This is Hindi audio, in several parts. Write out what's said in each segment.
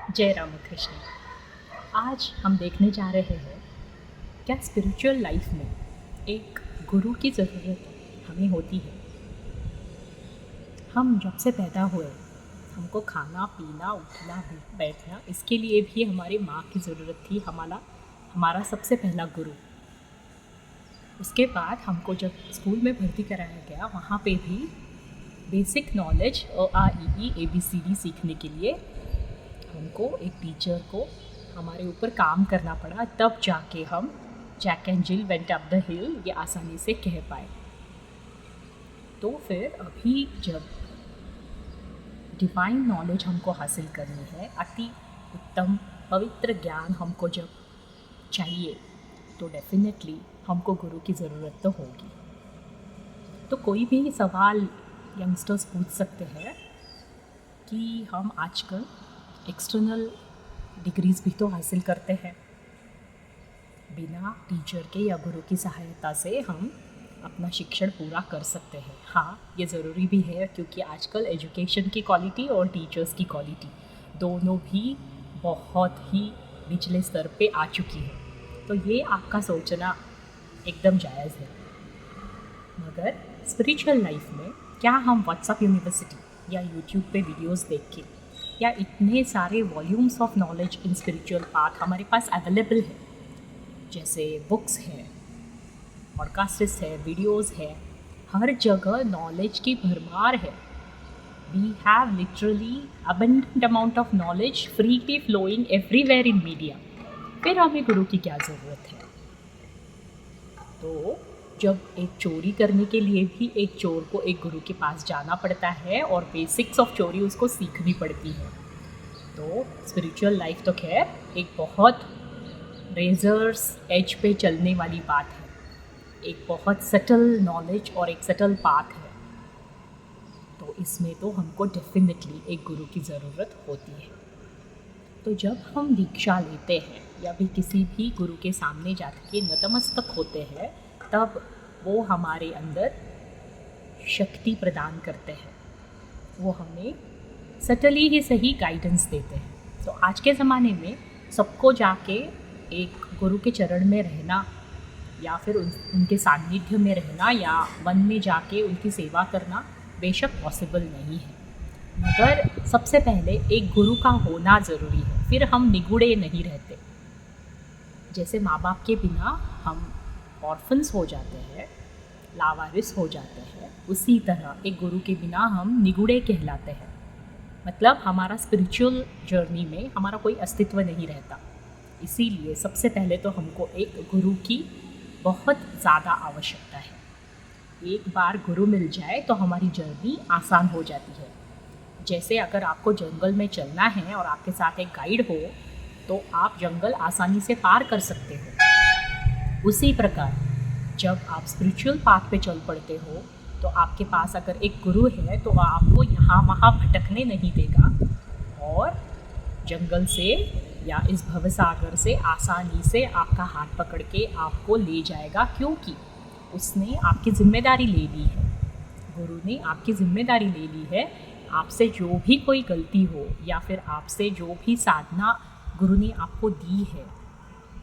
जय रामकृष्ण। आज हम देखने जा रहे हैं क्या स्पिरिचुअल लाइफ में एक गुरु की ज़रूरत हमें होती है। हम जब से पैदा हुए हमको खाना पीना उठना बैठना इसके लिए भी हमारी माँ की ज़रूरत थी, हमारा सबसे पहला गुरु। उसके बाद हमको जब स्कूल में भर्ती कराया गया वहाँ पे भी बेसिक नॉलेज ABCD सीखने के लिए हमको एक टीचर को हमारे ऊपर काम करना पड़ा, तब जाके हम Jack and Jill went up the hill ये आसानी से कह पाए। तो फिर अभी जब डिवाइन नॉलेज हमको हासिल करनी है, अति उत्तम पवित्र ज्ञान हमको जब चाहिए, तो डेफिनेटली हमको गुरु की ज़रूरत तो होगी। तो कोई भी सवाल यंगस्टर्स पूछ सकते हैं कि हम आजकल एक्सटर्नल डिग्रीज़ भी तो हासिल करते हैं, बिना टीचर के या गुरु की सहायता से हम अपना शिक्षण पूरा कर सकते हैं। हाँ, ये ज़रूरी भी है क्योंकि आजकल एजुकेशन की क्वालिटी और टीचर्स की क्वालिटी दोनों भी बहुत ही निचले स्तर पे आ चुकी है। तो ये आपका सोचना एकदम जायज़ है। मगर स्पिरिचुअल लाइफ में क्या हम व्हाट्सएप यूनिवर्सिटी या यूट्यूब पे वीडियोस देख के या इतने सारे volumes of knowledge in spiritual path हमारे पास अवेलेबल है, जैसे बुक्स हैं, पॉडकास्ट्स है, वीडियोस है, हर जगह नॉलेज की भरमार है। We have literally abundant amount of knowledge freely flowing everywhere in media. फिर हमें गुरु की क्या ज़रूरत है? तो जब एक चोरी करने के लिए भी एक चोर को एक गुरु के पास जाना पड़ता है और बेसिक्स ऑफ चोरी उसको सीखनी पड़ती है, तो स्पिरिचुअल लाइफ तो खैर एक बहुत रेजर्स एज पे चलने वाली बात है, एक बहुत सटल नॉलेज और एक सटल पाथ है। तो इसमें तो हमको डेफिनेटली एक गुरु की ज़रूरत होती है। तो जब हम दीक्षा लेते हैं या भी किसी भी गुरु के सामने जाके नतमस्तक होते हैं, तब वो हमारे अंदर शक्ति प्रदान करते हैं, वो हमें सटली ही सही गाइडेंस देते हैं। तो आज के ज़माने में सबको जाके एक गुरु के चरण में रहना या फिर उनके सानिध्य में रहना या वन में जाके उनकी सेवा करना बेशक पॉसिबल नहीं है, मगर सबसे पहले एक गुरु का होना ज़रूरी है। फिर हम निगुड़े नहीं रहते। जैसे माँ बाप के बिना हम ऑर्फन्स हो जाते हैं, लावारिस हो जाते हैं, उसी तरह एक गुरु के बिना हम निगुड़े कहलाते हैं। मतलब हमारा स्पिरिचुअल जर्नी में हमारा कोई अस्तित्व नहीं रहता। इसीलिए सबसे पहले तो हमको एक गुरु की बहुत ज़्यादा आवश्यकता है। एक बार गुरु मिल जाए तो हमारी जर्नी आसान हो जाती है। जैसे अगर आपको जंगल में चलना है और आपके साथ एक गाइड हो तो आप जंगल आसानी से पार कर सकते हो। उसी प्रकार जब आप स्पिरिचुअल पाथ पे चल पड़ते हो तो आपके पास अगर एक गुरु है तो वह आपको यहाँ वहाँ भटकने नहीं देगा और जंगल से या इस भवसागर से आसानी से आपका हाथ पकड़ के आपको ले जाएगा, क्योंकि उसने आपकी जिम्मेदारी ले ली है। गुरु ने आपकी जिम्मेदारी ले ली है। आपसे जो भी कोई गलती हो या फिर आपसे जो भी साधना गुरु ने आपको दी है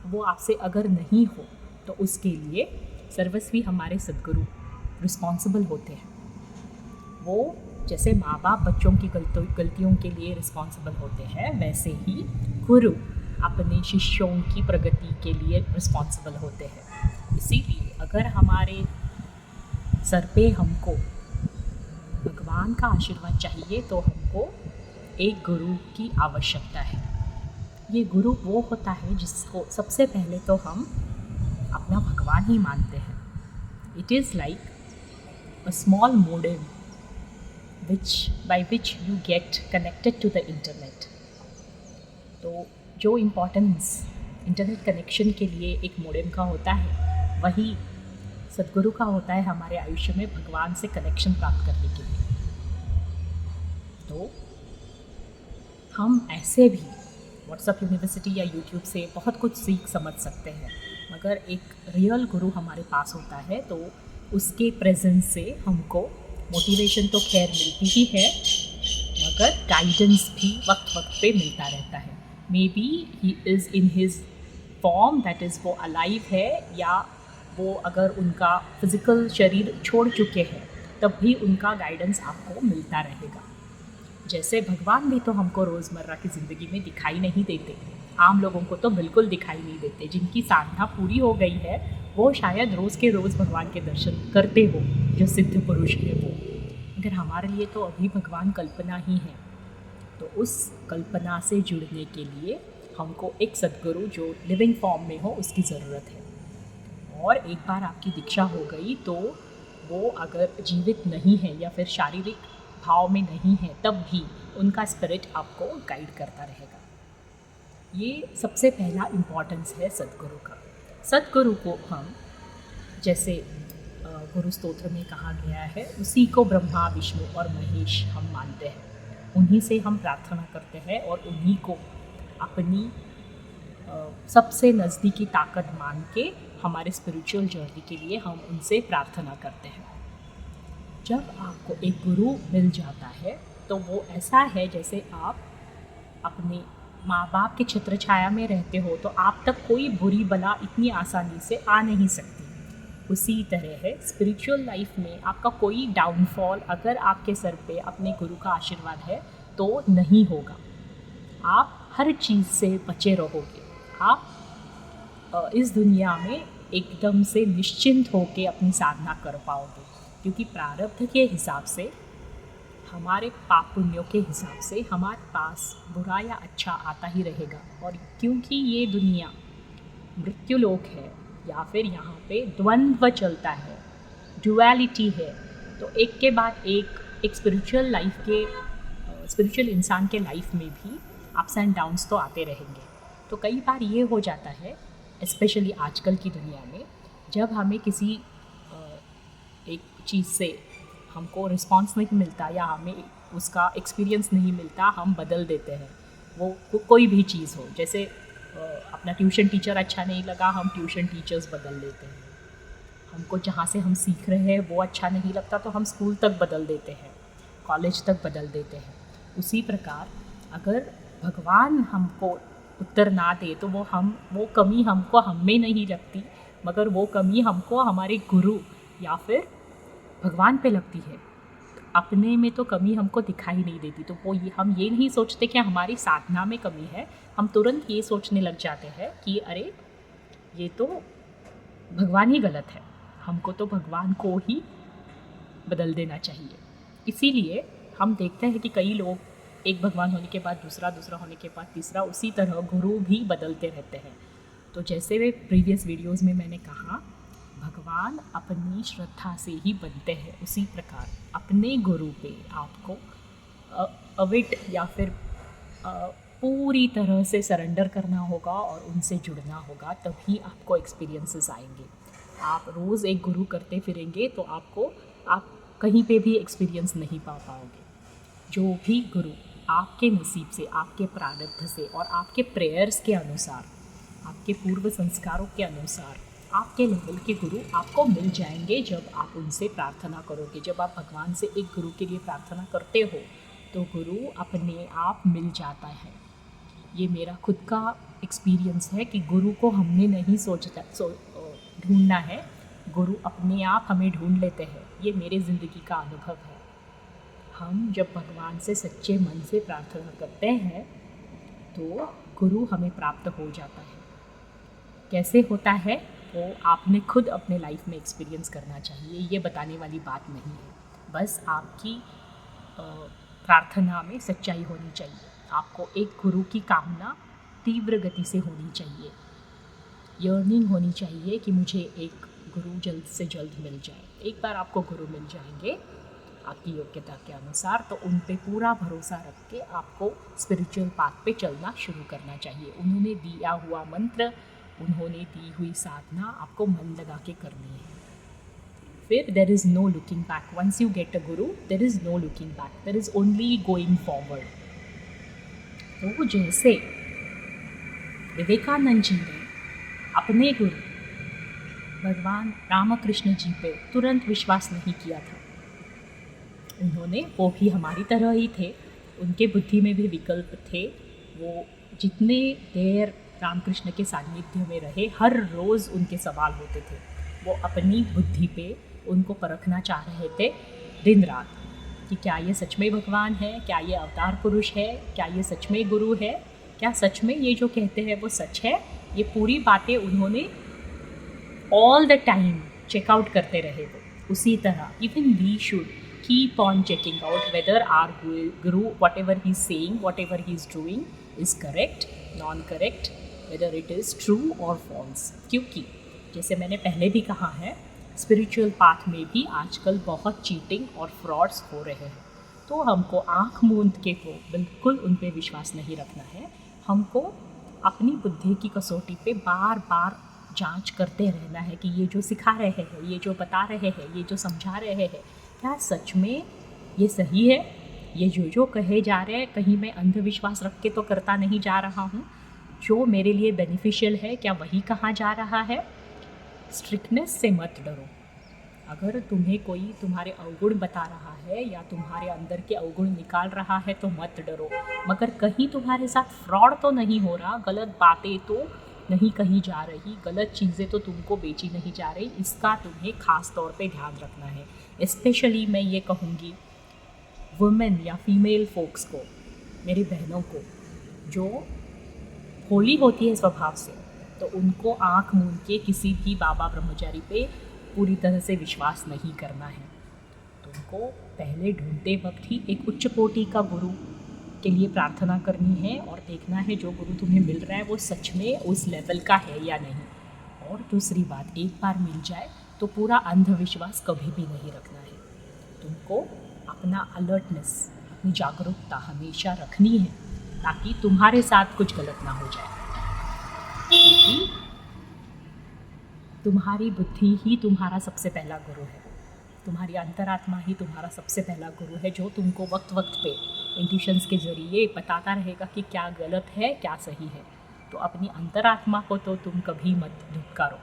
वो आपसे अगर नहीं हो तो उसके लिए सर्वस्वी हमारे सद्गुरु रिस्पॉन्सिबल होते हैं। वो जैसे माँ बाप बच्चों की गलतियों के लिए रिस्पॉन्सिबल होते हैं, वैसे ही गुरु अपने शिष्यों की प्रगति के लिए रिस्पॉन्सिबल होते हैं। इसीलिए अगर हमारे सर पे हमको भगवान का आशीर्वाद चाहिए तो हमको एक गुरु की आवश्यकता है। ये गुरु वो होता है जिसको सबसे पहले तो हम अपना भगवान ही मानते हैं। It is like a small modem by which you get connected to the internet। तो जो इम्पोर्टेंस इंटरनेट कनेक्शन के लिए एक मोडेम का होता है, वही सद्गुरु का होता है हमारे आयुष्य में भगवान से कनेक्शन प्राप्त करने के लिए। तो हम ऐसे भी व्हाट्सएप यूनिवर्सिटी या यूट्यूब से बहुत कुछ सीख समझ सकते हैं, मगर एक रियल गुरु हमारे पास होता है तो उसके प्रेजेंस से हमको मोटिवेशन तो खैर मिलती ही है, मगर मगर गाइडेंस भी वक्त वक्त पे मिलता रहता है। May be he is in his form that is वो अलाइव है, या वो अगर उनका फिज़िकल शरीर छोड़ चुके हैं तब भी उनका गाइडेंस आपको मिलता रहेगा। जैसे भगवान भी तो हमको रोज़मर्रा की ज़िंदगी में दिखाई नहीं देते, आम लोगों को तो बिल्कुल दिखाई नहीं देते। जिनकी साधना पूरी हो गई है वो शायद रोज़ के रोज़ भगवान के दर्शन करते हो, जो सिद्ध पुरुष है वो। मगर हमारे लिए तो अभी भगवान कल्पना ही है। तो उस कल्पना से जुड़ने के लिए हमको एक सद्गुरु जो लिविंग फॉर्म में हो उसकी ज़रूरत है। और एक बार आपकी दीक्षा हो गई तो वो अगर जीवित नहीं है या फिर शारीरिक भाव में नहीं है तब भी उनका स्पिरिट आपको गाइड करता रहेगा। ये सबसे पहला इम्पॉर्टेंस है सद्गुरु का। सद्गुरु को हम जैसे गुरु स्तोत्र में कहा गया है, उसी को ब्रह्मा विष्णु और महेश हम मानते हैं। उन्हीं से हम प्रार्थना करते हैं और उन्हीं को अपनी सबसे नज़दीकी ताकत मान के हमारे स्पिरिचुअल जर्नी के लिए हम उनसे प्रार्थना करते हैं। जब आपको एक गुरु मिल जाता है तो वो ऐसा है जैसे आप अपने माँ बाप के छत्र छाया में रहते हो, तो आप तक कोई बुरी बला इतनी आसानी से आ नहीं सकती। उसी तरह है स्पिरिचुअल लाइफ में आपका कोई डाउनफॉल अगर आपके सर पे अपने गुरु का आशीर्वाद है तो नहीं होगा। आप हर चीज़ से बचे रहोगे। आप इस दुनिया में एकदम से निश्चिंत होकर अपनी साधना कर पाओगे, क्योंकि प्रारब्ध के हिसाब से, हमारे पाप पुण्यों के हिसाब से हमारे पास बुरा या अच्छा आता ही रहेगा। और क्योंकि ये दुनिया मृत्यु लोक है या फिर यहाँ पे द्वंद्व चलता है, ड्युअलिटी है, तो एक के बाद एक स्पिरिचुअल लाइफ के स्पिरिचुअल इंसान के लाइफ में भी अप्स एंड डाउन्स तो आते रहेंगे। तो कई बार ये हो जाता है, स्पेशली आजकल की दुनिया में, जब हमें किसी एक चीज़ से हमको रिस्पांस नहीं मिलता या हमें उसका एक्सपीरियंस नहीं मिलता, हम बदल देते हैं। वो कोई भी चीज़ हो, जैसे अपना ट्यूशन टीचर अच्छा नहीं लगा, हम ट्यूशन टीचर्स बदल देते हैं। हमको जहाँ से हम सीख रहे हैं वो अच्छा नहीं लगता तो हम स्कूल तक बदल देते हैं, कॉलेज तक बदल देते हैं। उसी प्रकार अगर भगवान हमको उत्तर ना दे तो वो कमी हमको हम में नहीं लगती, मगर वो कमी हमको हमारे गुरु या फिर भगवान पे लगती है। अपने में तो कमी हमको दिखाई नहीं देती, तो हम ये नहीं सोचते कि हमारी साधना में कमी है, हम तुरंत ये सोचने लग जाते हैं कि अरे ये तो भगवान ही गलत है, हमको तो भगवान को ही बदल देना चाहिए। इसीलिए हम देखते हैं कि कई लोग एक भगवान होने के बाद दूसरा, दूसरा होने के बाद तीसरा, उसी तरह गुरु भी बदलते रहते हैं। तो जैसे वे प्रीवियस वीडियोज़ में मैंने कहा, भगवान अपनी श्रद्धा से ही बनते हैं, उसी प्रकार अपने गुरु पे आपको अविट या फिर पूरी तरह से सरेंडर करना होगा और उनसे जुड़ना होगा, तभी आपको एक्सपीरियंसेस आएंगे। आप रोज़ एक गुरु करते फिरेंगे तो आप कहीं पे भी एक्सपीरियंस नहीं पा पाओगे। जो भी गुरु आपके नसीब से, आपके प्रारब्ध से और आपके प्रेयर्स के अनुसार, आपके पूर्व संस्कारों के अनुसार आपके लेवल के गुरु आपको मिल जाएंगे जब आप उनसे प्रार्थना करोगे। जब आप भगवान से एक गुरु के लिए प्रार्थना करते हो तो गुरु अपने आप मिल जाता है। ये मेरा खुद का एक्सपीरियंस है कि गुरु को हमने नहीं ढूंढना है, गुरु अपने आप हमें ढूंढ लेते हैं। ये मेरे ज़िंदगी का अनुभव है। हम जब भगवान से सच्चे मन से प्रार्थना करते हैं तो गुरु हमें प्राप्त हो जाता है। कैसे होता है वो आपने खुद अपने लाइफ में एक्सपीरियंस करना चाहिए, ये बताने वाली बात नहीं है। बस आपकी प्रार्थना में सच्चाई होनी चाहिए। आपको एक गुरु की कामना तीव्र गति से होनी चाहिए, यर्निंग होनी चाहिए कि मुझे एक गुरु जल्द से जल्द मिल जाए। एक बार आपको गुरु मिल जाएंगे आपकी योग्यता के अनुसार, तो उन पे पूरा भरोसा रख के आपको स्पिरिचुअल पाथ पे चलना शुरू करना चाहिए। उन्होंने दिया हुआ मंत्र, उन्होंने दी हुई साधना आपको मन लगा के करनी है। फिर there is no looking back. Once you get a guru there is no looking back, there is only going forward. तो जैसे विवेकानंद जी ने अपने गुरु भगवान रामकृष्ण जी पे तुरंत विश्वास नहीं किया था, उन्होंने, वो भी हमारी तरह ही थे, उनके बुद्धि में भी विकल्प थे। वो जितने देर रामकृष्ण के सानिध्य में रहे, हर रोज़ उनके सवाल होते थे। वो अपनी बुद्धि पे उनको परखना चाह रहे थे दिन रात कि क्या ये सच में भगवान है, क्या ये अवतार पुरुष है, क्या ये सच में गुरु है, क्या सच में ये जो कहते हैं वो सच है। ये पूरी बातें उन्होंने ऑल द टाइम चेकआउट करते रहे। वो उसी तरह even we should keep on checking out whether our guru whatever he is saying, whatever he is doing is correct, non correct, whether it is true और फॉल्स। क्योंकि जैसे मैंने पहले भी कहा है, स्पिरिचुअल पाथ में भी आजकल बहुत चीटिंग और फ्रॉड्स हो रहे हैं। तो हमको आँख मूंद के तो बिल्कुल उन पर विश्वास नहीं रखना है। हमको अपनी बुद्धि की कसौटी पे बार बार जांच करते रहना है कि ये जो सिखा रहे हैं, ये जो बता रहे हैं, ये जो समझा रहे हैं, क्या सच में ये सही है। ये जो कहे जा रहे हैं, कहीं मैं अंधविश्वास रख के तो करता नहीं जा रहा हूँ। जो मेरे लिए बेनिफिशियल है, क्या वही कहा जा रहा है। स्ट्रिक्टनेस से मत डरो। अगर तुम्हें कोई तुम्हारे अवगुण बता रहा है या तुम्हारे अंदर के अवगुण निकाल रहा है तो मत डरो। मगर कहीं तुम्हारे साथ फ्रॉड तो नहीं हो रहा, गलत बातें तो नहीं कही जा रही, गलत चीज़ें तो तुमको बेची नहीं जा रही, इसका तुम्हें ख़ास तौर पे ध्यान रखना है। स्पेशली मैं ये कहूँगी वुमेन या फीमेल फोक्स को, मेरी बहनों को जो होली होती है स्वभाव से, तो उनको आँख मूंद के किसी भी बाबा ब्रह्मचारी पे पूरी तरह से विश्वास नहीं करना है। तुमको पहले ढूंढते वक्त ही एक उच्च कोटि का गुरु के लिए प्रार्थना करनी है और देखना है जो गुरु तुम्हें मिल रहा है वो सच में उस लेवल का है या नहीं। और दूसरी बात, एक बार मिल जाए तो पूरा अंधविश्वास कभी भी नहीं रखना है। तुमको अपना अलर्टनेस, अपनी जागरूकता हमेशा रखनी है ताकि तुम्हारे साथ कुछ गलत ना हो जाए। क्योंकि तुम्हारी बुद्धि ही तुम्हारा सबसे पहला गुरु है, तुम्हारी अंतरात्मा ही तुम्हारा सबसे पहला गुरु है, जो तुमको वक्त वक्त पे इंट्यूशंस के ज़रिए बताता रहेगा कि क्या गलत है, क्या सही है। तो अपनी अंतरात्मा को तो तुम कभी मत धुतकारो।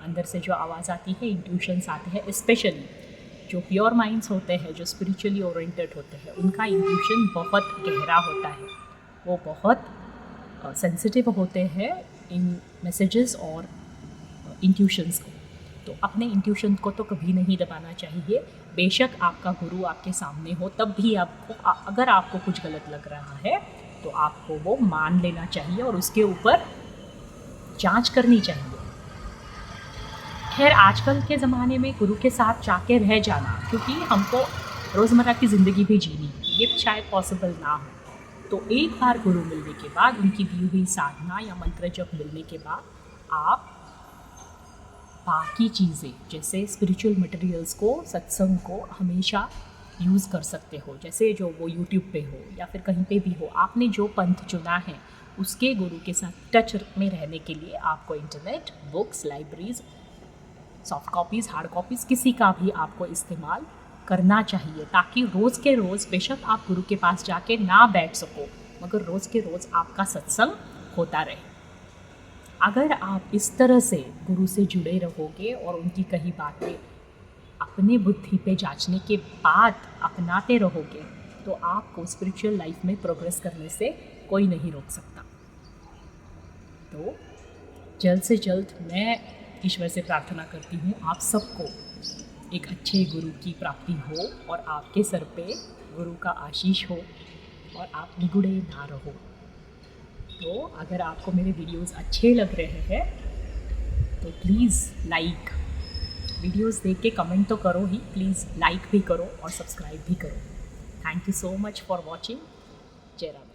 अंदर से जो आवाज़ आती है, इंट्यूशंस आते हैं, स्पेशली जो प्योर माइंड्स होते हैं, जो स्पिरिचुअली ओरिएंटेड होते हैं, उनका इंट्यूशन बहुत गहरा होता है। वो बहुत सेंसिटिव होते हैं इन मैसेजेस और इंट्यूशंस को। तो अपने इंट्यूशन को तो कभी नहीं दबाना चाहिए। बेशक आपका गुरु आपके सामने हो, तब भी आपको अगर आपको कुछ गलत लग रहा है तो आपको वो मान लेना चाहिए और उसके ऊपर जांच करनी चाहिए। खैर, आजकल के ज़माने में गुरु के साथ जाके रह जाना, क्योंकि हमको रोज़मर्रा की ज़िंदगी भी जीनी है, ये शायद पॉसिबल ना हो। तो एक बार गुरु मिलने के बाद, उनकी दी हुई साधना या मंत्र जप मिलने के बाद, आप बाकी चीज़ें जैसे स्पिरिचुअल मटेरियल्स को, सत्संग को हमेशा यूज़ कर सकते हो। जैसे जो वो यूट्यूब पे हो या फिर कहीं पे भी हो, आपने जो पंथ चुना है उसके गुरु के साथ टच में रहने के लिए आपको internet, books, libraries, soft copies, hard copies, किसी का भी आपको इस्तेमाल करना चाहिए, ताकि रोज़ के रोज़, बेशक आप गुरु के पास जाके ना बैठ सको, मगर रोज़ के रोज़ आपका सत्संग होता रहे। अगर आप इस तरह से गुरु से जुड़े रहोगे और उनकी कही बातें अपने बुद्धि पे जांचने के बाद अपनाते रहोगे, तो आपको स्पिरिचुअल लाइफ में प्रोग्रेस करने से कोई नहीं रोक सकता। तो जल्द से जल्द मैं ईश्वर से प्रार्थना करती हूँ आप सबको एक अच्छे गुरु की प्राप्ति हो और आपके सर पे गुरु का आशीष हो और आप निगुड़े ना रहो। तो अगर आपको मेरे वीडियोस अच्छे लग रहे हैं तो प्लीज़ लाइक, वीडियोस देख के कमेंट तो करो ही, प्लीज़ लाइक भी करो और सब्सक्राइब भी करो। Thank you so much for watching. जय राम।